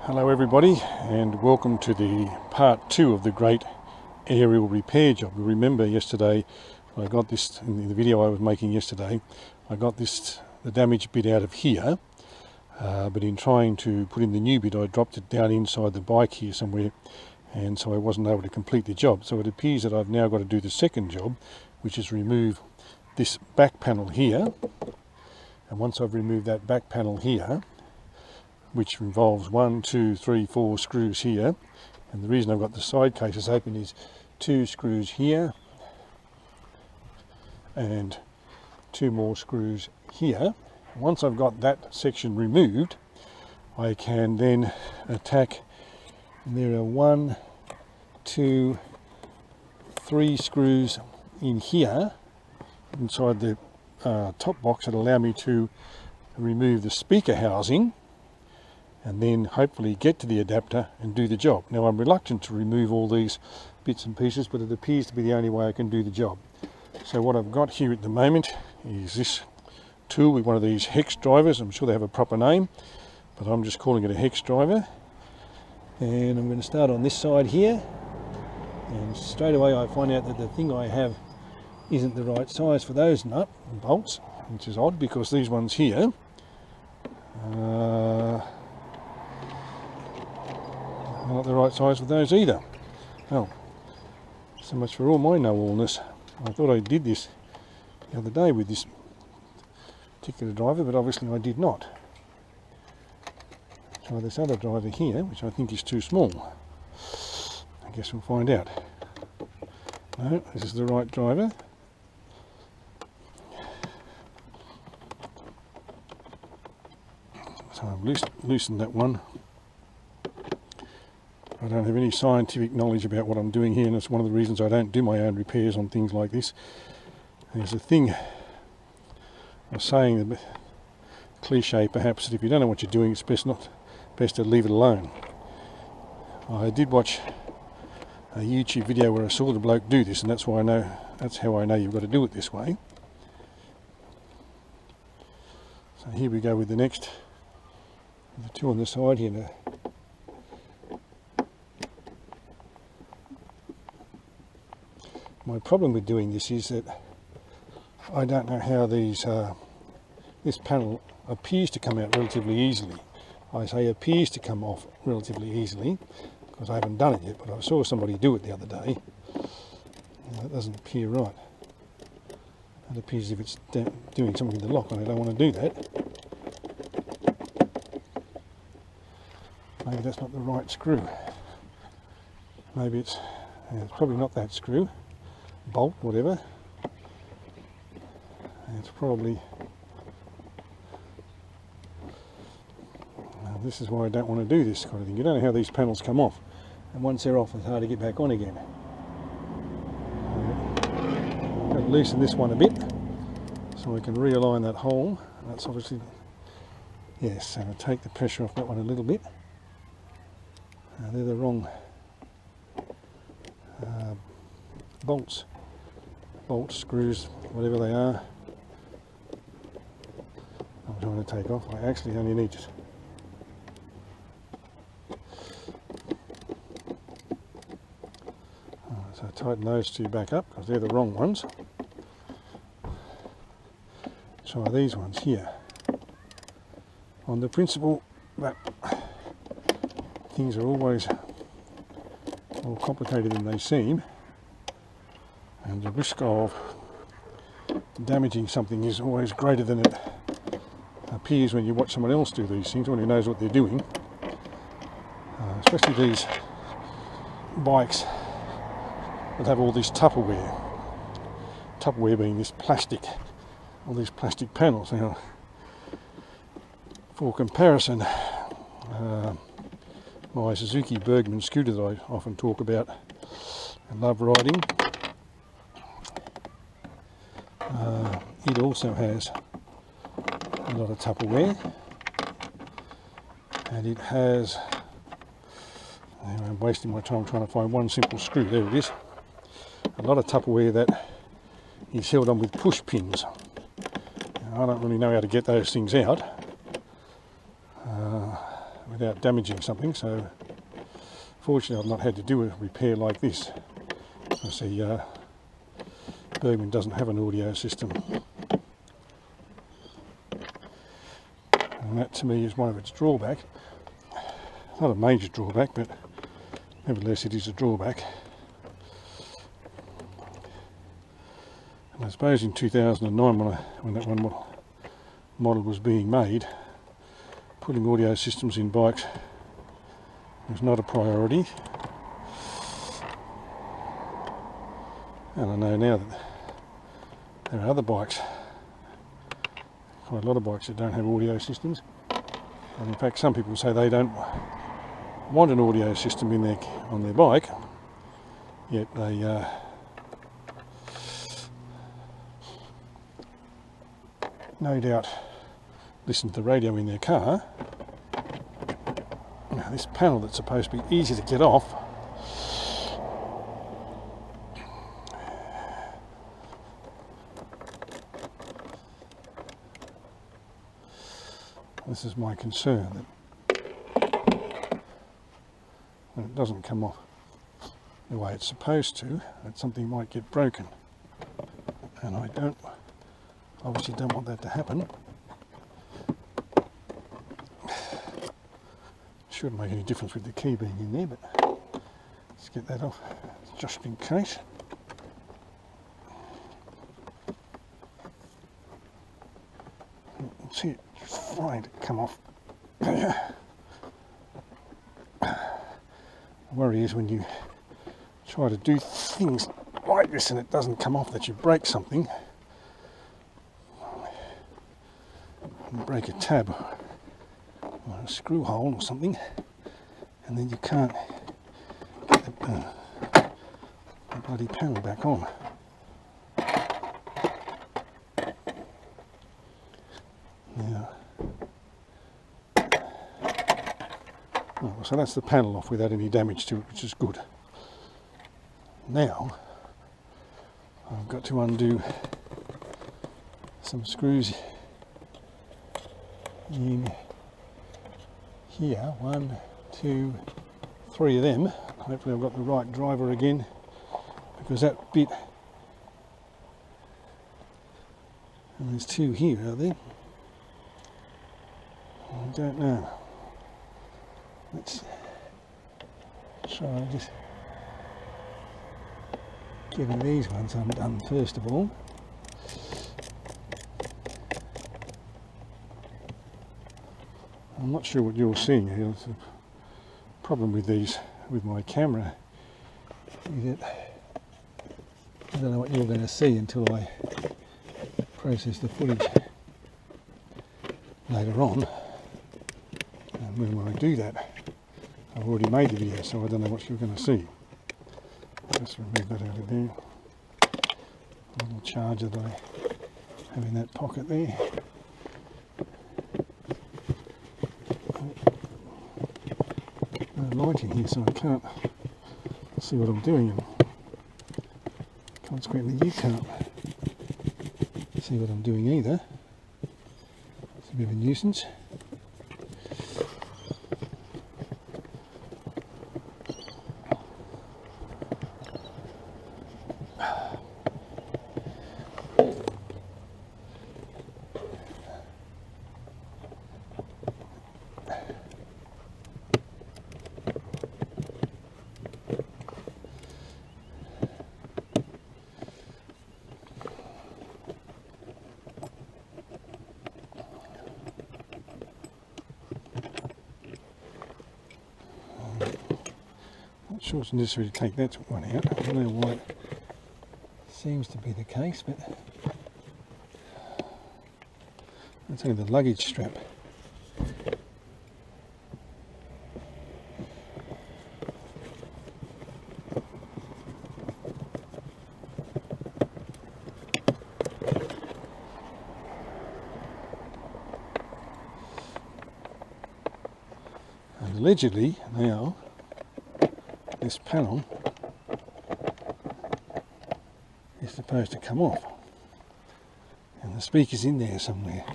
Hello everybody, and welcome to the part 2 of the great aerial repair job. You remember yesterday I got this in the video I was making yesterday. I got the damaged bit out of here, but in trying to put in the new bit I dropped it down inside the bike here somewhere, and so I wasn't able to complete the job. So it appears that I've now got to do the second job, which is remove this back panel here. And once I've removed that back panel here, which involves 1, 2, 3, 4 screws here, and the reason I've got the side cases open is 2 screws here and 2 more screws here. Once I've got that section removed, I can then attack, and there are 1, 2, 3 screws in here inside the top box that allow me to remove the speaker housing and then hopefully get to the adapter and do the job. Now I'm reluctant to remove all these bits and pieces, but it appears to be the only way I can do the job. So what I've got here at the moment is this tool with one of these hex drivers. I'm sure they have a proper name, but I'm just calling it a hex driver. And I'm going to start on this side here, and straight away I find out that the thing I have isn't the right size for those nut and bolts, which is odd because these ones here not the right size for those either. Well, so much for all my know-allness. I thought I did this the other day with this particular driver, but obviously I did not. Try this other driver here, which I think is too small. I guess we'll find out. No, this is the right driver. So I've loosened that one. I don't have any scientific knowledge about what I'm doing here, and it's one of the reasons I don't do my own repairs on things like this. There's a thing I was saying, the cliche perhaps, that if you don't know what you're doing, it's best to leave it alone. I did watch a YouTube video where I saw the bloke do this, and that's how I know you've got to do it this way. So here we go with the next, the 2 on the side here now. My problem with doing this is that I don't know how this panel appears to come out relatively easily. I say appears to come off relatively easily because I haven't done it yet, but I saw somebody do it the other day. That doesn't appear right. It appears as if it's doing something to the lock, and I don't want to do that. Maybe that's not the right screw. Maybe it's probably not that screw. Bolt, whatever. And it's probably, this is why I don't want to do this kind of thing. You don't know how these panels come off, and once they're off it's hard to get back on again. I'm going to loosen this one a bit so I can realign that hole. That's obviously, yes, and I'll take the pressure off that one a little bit. They're the wrong bolts, screws, whatever they are. I'm trying to take off. I actually only need it. So tighten those 2 back up because they're the wrong ones. Try these ones here. On the principle that things are always more complicated than they seem, and the risk of damaging something is always greater than it appears when you watch someone else do these things, when who knows what they're doing. Especially these bikes that have all this Tupperware being this plastic, all these plastic panels. Now, for comparison, my Suzuki Bergman scooter that I often talk about and love riding, it also has a lot of Tupperware, and it has, anyway, I'm wasting my time trying to find one simple screw, there it is, a lot of Tupperware that is held on with push pins. Now, I don't really know how to get those things out, but without damaging something, so fortunately I've not had to do a repair like this. I see Bergman doesn't have an audio system, and that to me is one of its drawbacks. Not a major drawback, but nevertheless it is a drawback. And I suppose in 2009 when that one model was being made, putting audio systems in bikes was not a priority. And I know now that there are other bikes, quite a lot of bikes that don't have audio systems. And in fact some people say they don't want an audio system in on their bike, yet they no doubt listen to the radio in their car. Now this panel that's supposed to be easy to get off, this is my concern, that when it doesn't come off the way it's supposed to, that something might get broken, and I obviously don't want that to happen. Shouldn't make any difference with the key being in there, but let's get that off just in case. See it trying to come off. The worry is when you try to do things like this and it doesn't come off, that you break something. You break a tab or a screw hole or something, and then you can't get the bloody panel back on. Now, so that's the panel off without any damage to it, which is good. Now I've got to undo some screws in here, 1, 2, 3 of them. Hopefully I've got the right driver again, because that bit, and there's 2 here, are there? I don't know. Let's try just getting these ones undone first of all. I'm not sure what you're seeing here. It's a problem with these, with my camera, is that I don't know what you're going to see until I process the footage later on. And when I do that, I've already made the video, so I don't know what you're going to see. Just remove that out of there. A little charger that I have in that pocket there. No light in here, so I can't see what I'm doing, and consequently you can't see what I'm doing either. It's a bit of a nuisance. Not sure it's necessary to take that one out. I don't know why it seems to be the case, but that's only the luggage strap. And allegedly now this panel is supposed to come off, and the speaker's in there somewhere.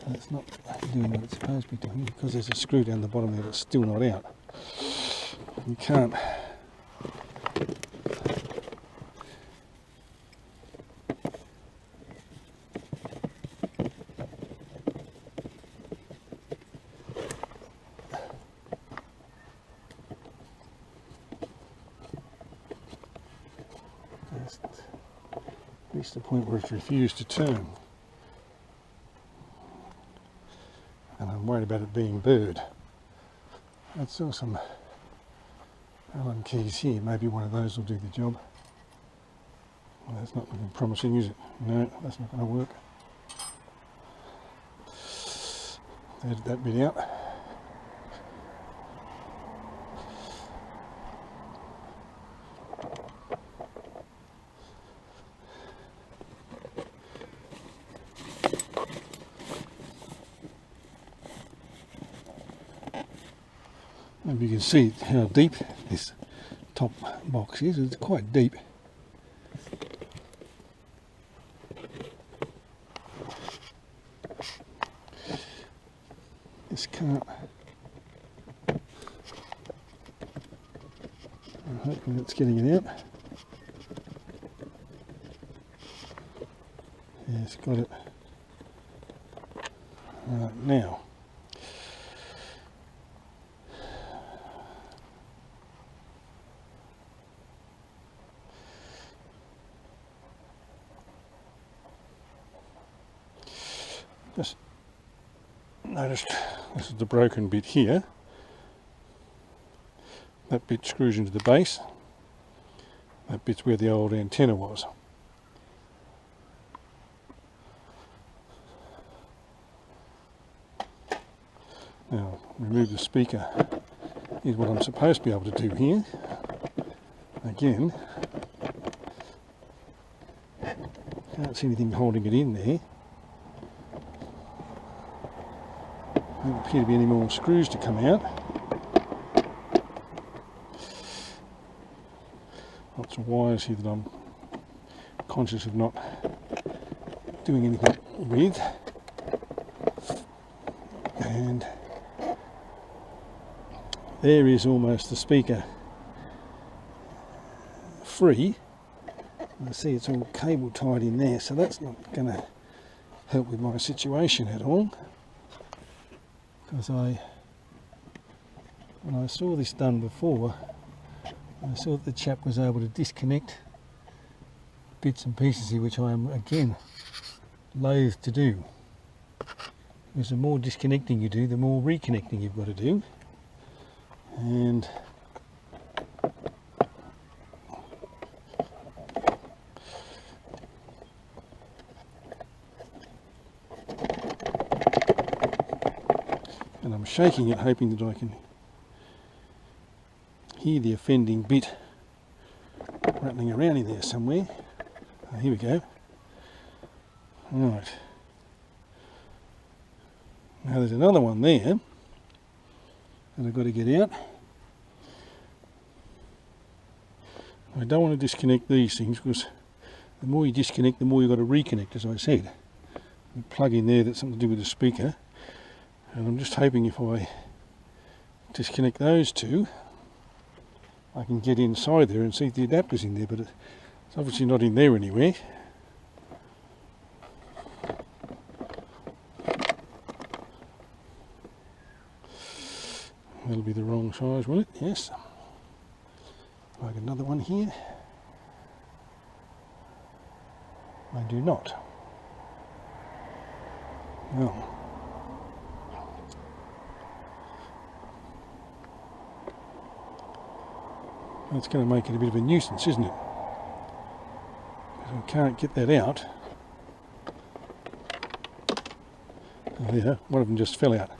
That's not doing what it's supposed to be doing, because there's a screw down the bottom there that's still not out. You can't just reached the point where it's refused to turn. And I'm worried about it being burred. I saw some Allen keys here, maybe one of those will do the job. Well, that's not looking promising, is it? No, that's not going to work. Edit that bit out. Maybe you can see how deep this top box is. It's quite deep. This can't. I'm hoping it's getting it out. Yeah, it's got it. Right, now. Just noticed this is the broken bit here. That bit screws into the base. That bit's where the old antenna was. Now, remove the speaker is what I'm supposed to be able to do here. Again, can't see anything holding it in there. There don't appear to be any more screws to come out. Lots of wires here that I'm conscious of not doing anything with. And there is almost the speaker free. You see it's all cable tied in there, so that's not going to help with my situation at all. Because when I saw this done before, I saw that the chap was able to disconnect bits and pieces here, which I am again loath to do. Because the more disconnecting you do, the more reconnecting you've got to do. And I'm shaking it, hoping that I can hear the offending bit rattling around in there somewhere. Oh, here we go. Right. Now there's another one there that I've got to get out. I don't want to disconnect these things, because the more you disconnect, the more you've got to reconnect, as I said. The plug in there that's something to do with the speaker. And I'm just hoping if I disconnect those two, I can get inside there and see if the adapter's in there, but it's obviously not in there anywhere. That'll be the wrong size, will it? Yes. Like another one here. I do not. Well. That's going to make it a bit of a nuisance, isn't it? Because I can't get that out. Oh, there, one of them just fell out.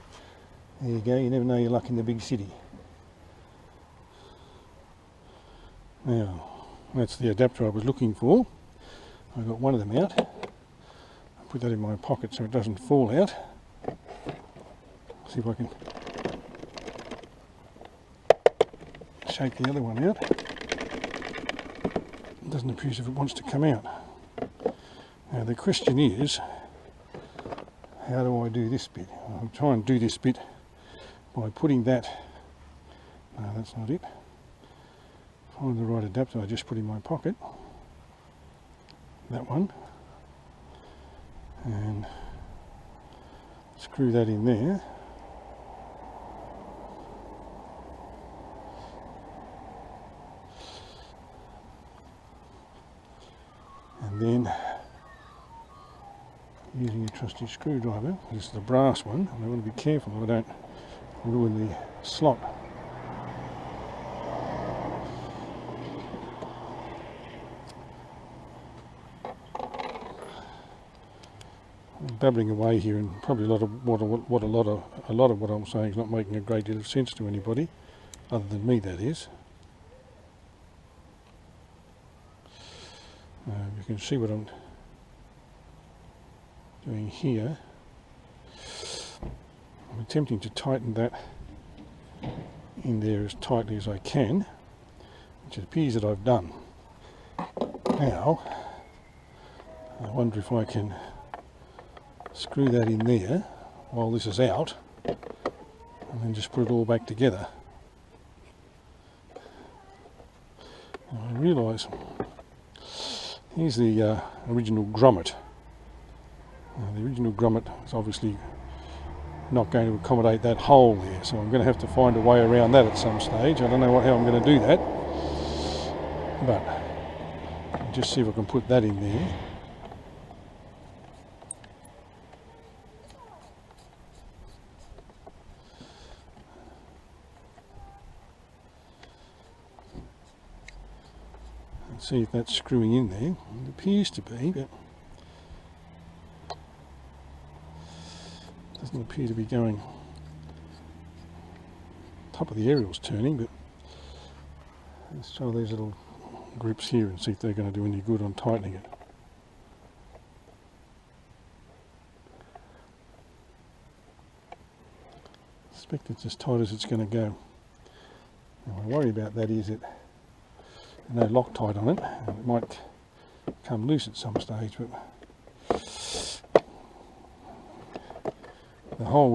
There you go, you never know your luck in the big city. Now, that's the adapter I was looking for. I got one of them out. I'll put that in my pocket so it doesn't fall out. See if I can shake the other one out. It doesn't appear as if it wants to come out. Now the question is, how do I do this bit? I'll try and do this bit by putting that, no, that's not it. Find the right adapter I just put in my pocket, that one, and screw that in there. And then, using a trusty screwdriver, this is the brass one, and I want to be careful I don't ruin the slot. I'm babbling away here, and probably a lot of what I'm saying is not making a great deal of sense to anybody, other than me, that is. You can see what I'm doing here. I'm attempting to tighten that in there as tightly as I can, which it appears that I've done. Now, I wonder if I can screw that in there while this is out, and then just put it all back together. Now I realise, here's the original grommet. The original grommet is obviously not going to accommodate that hole there, so I'm going to have to find a way around that at some stage. I don't know how I'm going to do that, but I'll just see if I can put that in there. And see if that's screwing in there. It appears to be, but doesn't appear to be going. Top of the aerial's turning, but let's try these little grips here and see if they're going to do any good on tightening it. I suspect it's as tight as it's going to go. Now, my worry about that is that there's no Loctite on it, and it might come loose at some stage, but the hole